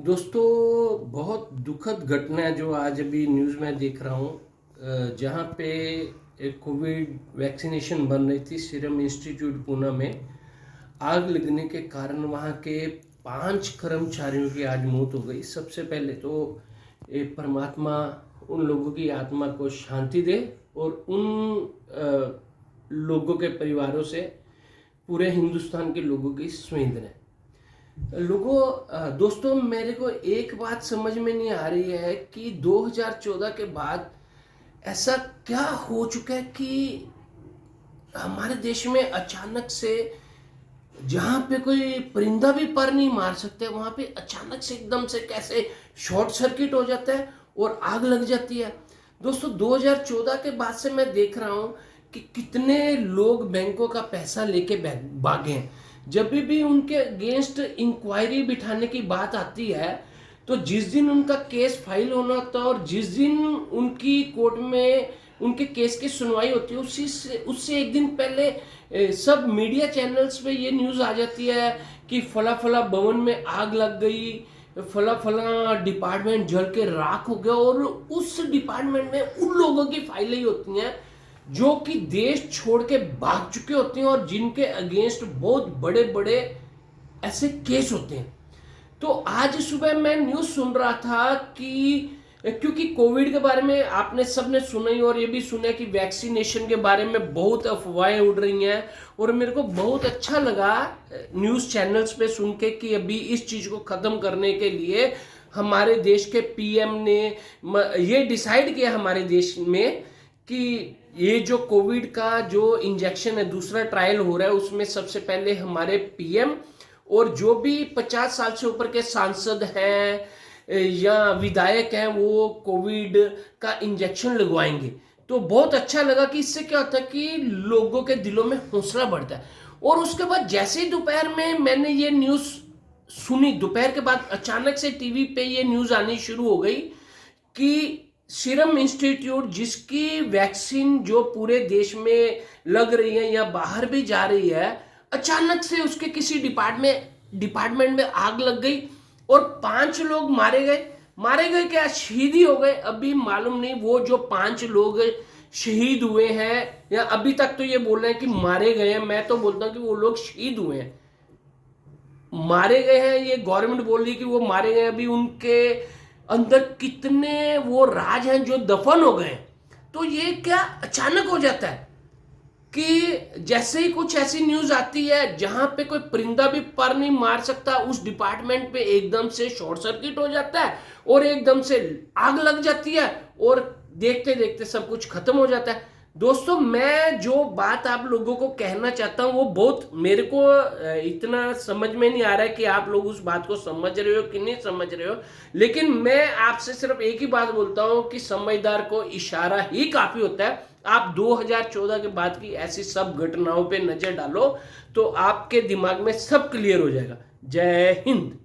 दोस्तों, बहुत दुखद घटना है जो आज अभी न्यूज़ में देख रहा हूँ। जहाँ पे एक कोविड वैक्सीनेशन बन रही थी सीरम इंस्टीट्यूट पूना में, आग लगने के कारण वहाँ के 5 कर्मचारियों की आज मौत हो गई। सबसे पहले तो ये परमात्मा उन लोगों की आत्मा को शांति दे और उन लोगों के परिवारों से पूरे हिंदुस्तान के लोगों की संवेदना। दोस्तों, मेरे को एक बात समझ में नहीं आ रही है कि 2014 के बाद ऐसा क्या हो चुका है कि हमारे देश में अचानक से जहाँ पे कोई परिंदा भी पर नहीं मार सकते, वहाँ पे अचानक से एकदम से कैसे शॉर्ट सर्किट हो जाता है और आग लग जाती है। दोस्तों, 2014 के बाद से मैं देख रहा हूँ कि कितने लोग बैंकों का पैसा लेके भागे हैं। जब भी उनके अगेंस्ट इंक्वायरी बिठाने की बात आती है, तो जिस दिन उनका केस फाइल होना होता है और जिस दिन उनकी कोर्ट में उनके केस की सुनवाई होती है, उससे एक दिन पहले सब मीडिया चैनल्स पे ये न्यूज़ आ जाती है कि फला फला भवन में आग लग गई, फला फला डिपार्टमेंट जल के राख हो गया। और उस डिपार्टमेंट में उन लोगों की फाइलें ही होती हैं जो कि देश छोड़ के भाग चुके होते हैं और जिनके अगेंस्ट बहुत बड़े बड़े ऐसे केस होते हैं। तो आज सुबह मैं न्यूज़ सुन रहा था कि क्योंकि कोविड के बारे में आपने सबने सुना ही और ये भी सुना कि वैक्सीनेशन के बारे में बहुत अफवाहें उड़ रही हैं। और मेरे को बहुत अच्छा लगा न्यूज़ चैनल्स पे सुन के कि अभी इस चीज़ को ख़त्म करने के लिए हमारे देश के पीएम ने ये डिसाइड किया हमारे देश में कि ये जो कोविड का जो इंजेक्शन है, दूसरा ट्रायल हो रहा है, उसमें सबसे पहले हमारे पीएम और जो भी 50 साल से ऊपर के सांसद हैं या विधायक हैं वो कोविड का इंजेक्शन लगवाएंगे। तो बहुत अच्छा लगा कि इससे क्या होता है कि लोगों के दिलों में हौसला बढ़ता है। और उसके बाद जैसे ही दोपहर में मैंने ये न्यूज़ सुनी, दोपहर के बाद अचानक से टीवी पे ये न्यूज़ आनी शुरू हो गई कि सीरम इंस्टीट्यूट जिसकी वैक्सीन जो पूरे देश में लग रही है या बाहर भी जा रही है, अचानक से उसके किसी डिपार्टमेंट में आग लग गई और 5 लोग मारे गए क्या शहीद हो गए, अभी मालूम नहीं। वो जो 5 लोग शहीद हुए हैं या अभी तक तो ये बोल रहे हैं कि मारे गए हैं, मैं तो बोलता हूँ कि वो लोग शहीद हुए हैं। मारे गए हैं ये गवर्नमेंट बोल रही है कि वो मारे गए, अभी उनके अंदर कितने वो राज हैं जो दफन हो गए। तो ये क्या अचानक हो जाता है कि जैसे ही कुछ ऐसी न्यूज आती है जहां पे कोई परिंदा भी पर नहीं मार सकता, उस डिपार्टमेंट पे एकदम से शॉर्ट सर्किट हो जाता है और एकदम से आग लग जाती है और देखते देखते सब कुछ खत्म हो जाता है। दोस्तों, मैं जो बात आप लोगों को कहना चाहता हूँ वो बहुत मेरे को इतना समझ में नहीं आ रहा है कि आप लोग उस बात को समझ रहे हो कि नहीं समझ रहे हो। लेकिन मैं आपसे सिर्फ एक ही बात बोलता हूँ कि समझदार को इशारा ही काफी होता है। आप 2014 के बाद की ऐसी सब घटनाओं पे नजर डालो तो आपके दिमाग में सब क्लियर हो जाएगा। जय हिंद।